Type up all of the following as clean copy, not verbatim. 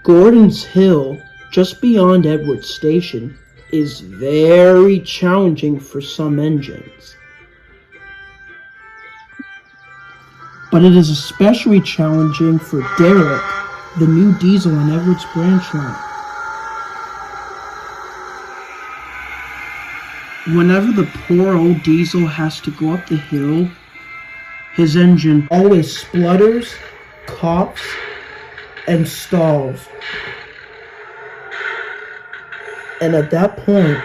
Gordon's Hill, just beyond Edward's station, is very challenging for some engines. But it is especially challenging for Derek, the new diesel on Edward's branch line. Whenever the poor old diesel has to go up the hill, his engine always splutters, coughs, and stalls. And at that point,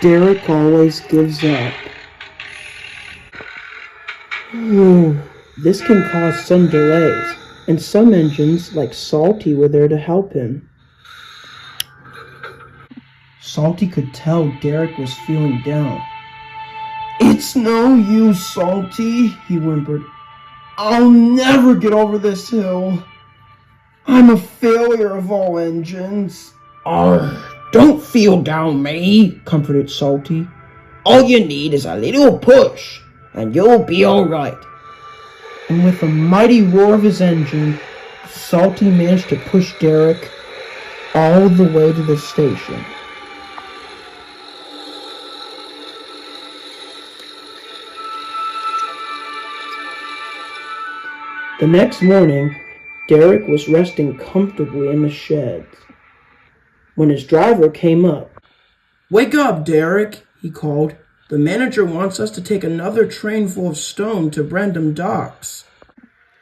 Derek always gives up. This can cause some delays, and some engines, like Salty, were there to help him. Salty could tell Derek was feeling down. "It's no use, Salty," he whimpered. "I'll never get over this hill. I'm a failure of all engines." "Don't feel down, mate," comforted Salty. "All you need is a little push, and you'll be all right." And with a mighty roar of his engine, Salty managed to push Derek all the way to the station. The next morning, Derek was resting comfortably in the sheds when his driver came up. "Wake up, Derek," he called. "The manager wants us to take another train full of stone to Brandon Docks."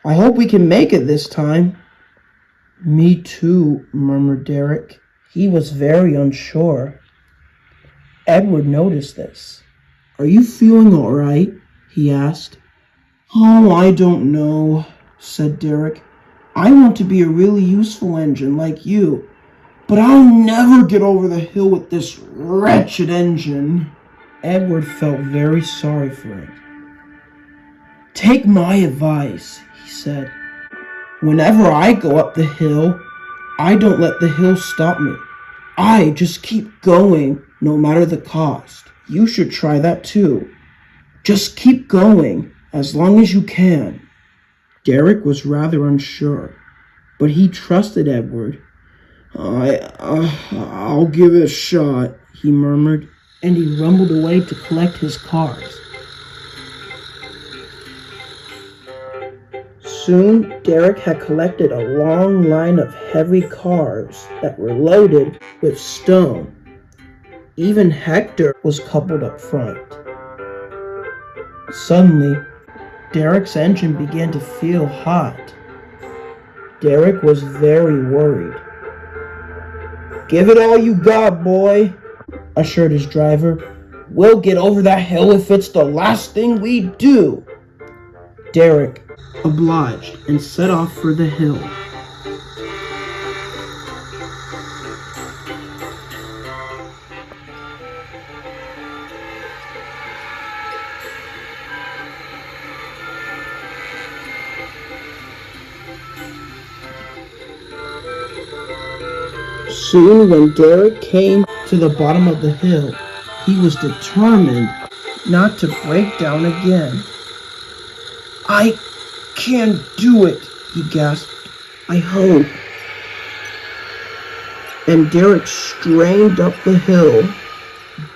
"I hope we can make it this time." "Me too," murmured Derek. He was very unsure. Edward noticed this. "Are you feeling all right?" he asked. "Oh, I don't know," said Derek. "I want to be a really useful engine like you, but I'll never get over the hill with this wretched engine." Edward felt very sorry for him. "Take my advice," he said. "Whenever I go up the hill, I don't let the hill stop me. I just keep going, no matter the cost. You should try that too. Just keep going, as long as you can." Derek was rather unsure, but he trusted Edward. I'll give it a shot," he murmured, and he rumbled away to collect his cars. Soon, Derek had collected a long line of heavy cars that were loaded with stone. Even Hector was coupled up front. Suddenly, Derek's engine began to feel hot. Derek was very worried. "Give it all you got, boy," assured his driver. "We'll get over that hill if it's the last thing we do." Derek obliged and set off for the hill. Soon, when Derek came to the bottom of the hill, he was determined not to break down again. "I can't do it," he gasped. "I hope." And Derek strained up the hill.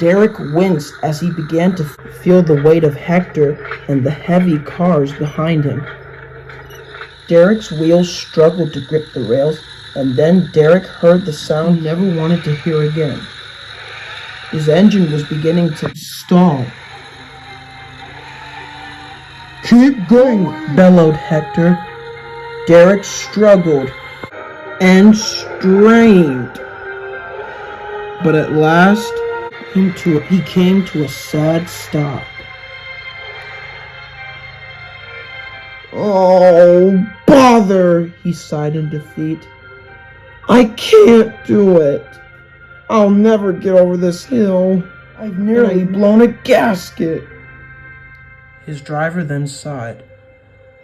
Derek winced as he began to feel the weight of Hector and the heavy cars behind him. Derek's wheels struggled to grip the rails, and then Derek heard the sound he never wanted to hear again. His engine was beginning to stall. "Keep going," bellowed Hector. Derek struggled and strained, but at last he came to a sad stop. "Oh, bother," he sighed in defeat. "I can't do it. I'll never get over this hill. I've nearly blown a gasket." His driver then sighed.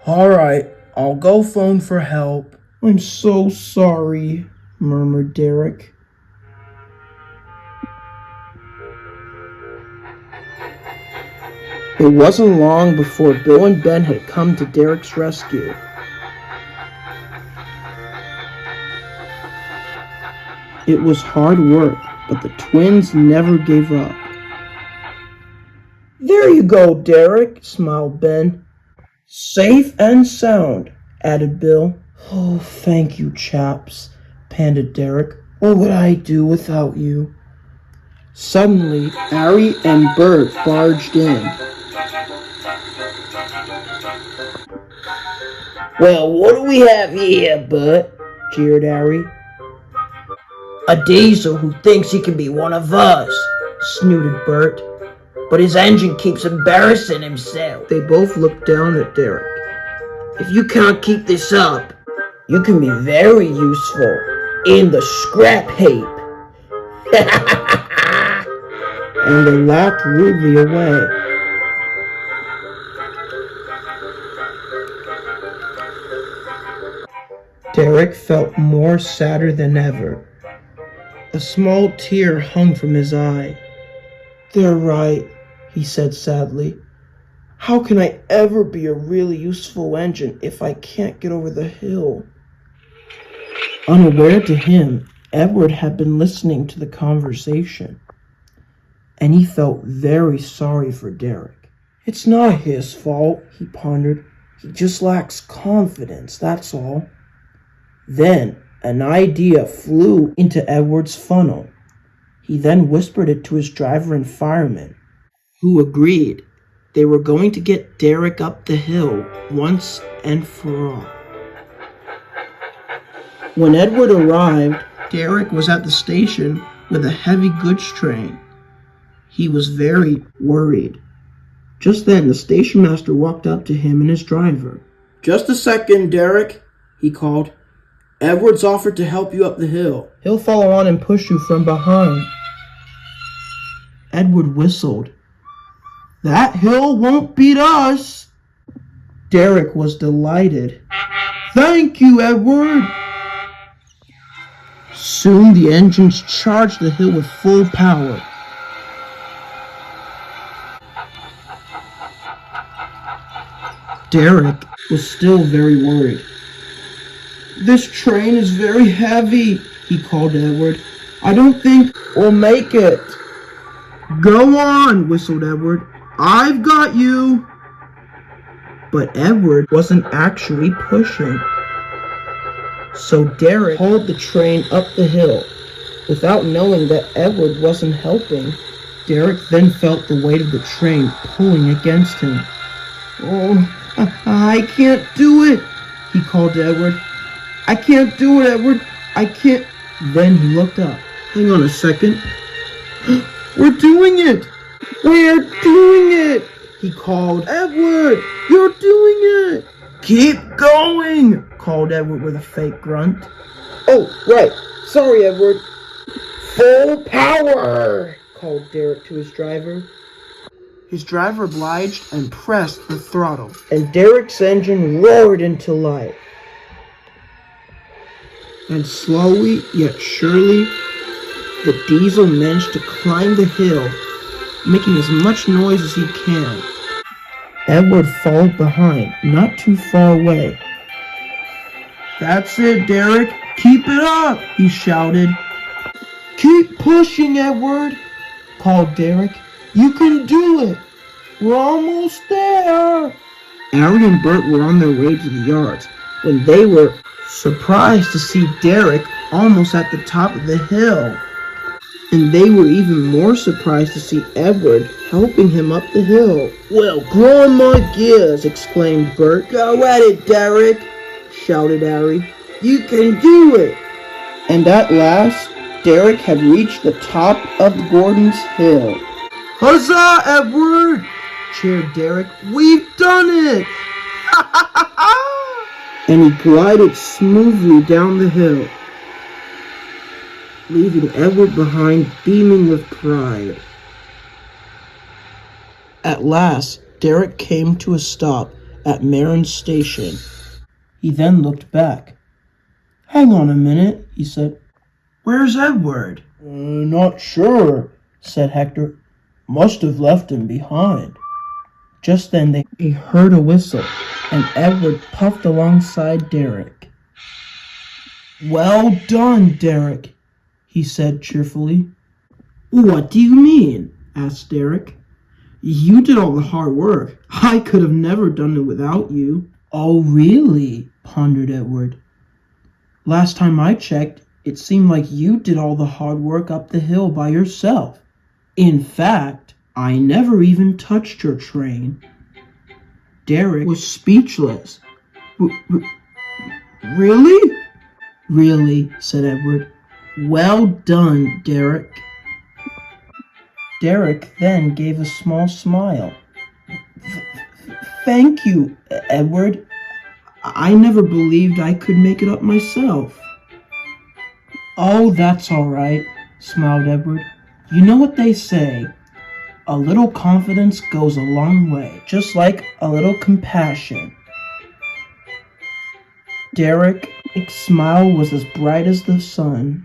"All right, I'll go phone for help." "I'm so sorry," murmured Derek. It wasn't long before Bill and Ben had come to Derek's rescue. It was hard work, but the twins never gave up. "There you go, Derek," smiled Ben. "Safe and sound," added Bill. "Oh, thank you, chaps," panted Derek. "What would I do without you?" Suddenly, Arry and Bert barged in. "Well, what do we have here, Bert?" jeered Arry. "A diesel who thinks he can be one of us," snooted Bert. "But his engine keeps embarrassing himself." They both looked down at Derek. "If you can't keep this up, you can be very useful in the scrap heap." And they laughed rudely away. Derek felt more sadder than ever. A small tear hung from his eye. "They're right," he said sadly. "How can I ever be a really useful engine if I can't get over the hill?" Unaware to him, Edward had been listening to the conversation, and he felt very sorry for Derek. "It's not his fault," he pondered. "He just lacks confidence, that's all." Then an idea flew into Edward's funnel. He then whispered it to his driver and fireman, who agreed. They were going to get Derek up the hill once and for all. When Edward arrived, Derek was at the station with a heavy goods train. He was very worried. Just then, the station master walked up to him and his driver. "Just a second, Derek," he called. "Edward's offered to help you up the hill. He'll follow on and push you from behind." Edward whistled. "That hill won't beat us." Derek was delighted. "Thank you, Edward." Soon the engines charged the hill with full power. Derek was still very worried. "This train is very heavy," he called to Edward. "I don't think we'll make it." "Go on," whistled Edward. "I've got you." But Edward wasn't actually pushing. So Derek pulled the train up the hill. Without knowing that Edward wasn't helping, Derek then felt the weight of the train pulling against him. "Oh, I can't do it," he called to Edward. "I can't do it, Edward. I can't." Then he looked up. "Hang on a second. We're doing it! We're doing it!" he called. "Edward, you're doing it!" "Keep going!" called Edward with a fake grunt. "Oh, right. Sorry, Edward." "Full power!" called Derek to his driver. His driver obliged and pressed the throttle, and Derek's engine roared into life. And slowly yet surely, the diesel managed to climb the hill, making as much noise as he can. Edward followed behind, not too far away. "That's it, Derek. Keep it up," he shouted. "Keep pushing, Edward," called Derek. "You can do it. We're almost there." Arry and Bert were on their way to the yards when they were surprised to see Derek almost at the top of the hill. And they were even more surprised to see Edward helping him up the hill. "Well, grind my gears," exclaimed Bert. "Go at it, Derek," shouted Arry. "You can do it." And at last, Derek had reached the top of Gordon's Hill. "Huzzah, Edward!" cheered Derek. "We've done it!" And he glided smoothly down the hill, leaving Edward behind, beaming with pride. At last, Derek came to a stop at Marin's station. He then looked back. "Hang on a minute," he said. "Where's Edward?" Not sure," said Hector. "Must have left him behind." Just then they heard a whistle, and Edward puffed alongside Derek. "Well done, Derek," he said cheerfully. What do you mean? Asked Derek. You did all the hard work. I could have never done it without you. Oh, really? Pondered Edward. Last time I checked, it seemed like you did all the hard work up the hill by yourself. In fact, I never even touched your train. Derek was speechless. Really? Really, said Edward. Well done, Derek. Derek then gave a small smile. Thank you, Edward. I never believed I could make it up myself. Oh, that's all right, smiled Edward. You know what they say, a little confidence goes a long way, just like a little compassion. Derek's smile was as bright as the sun.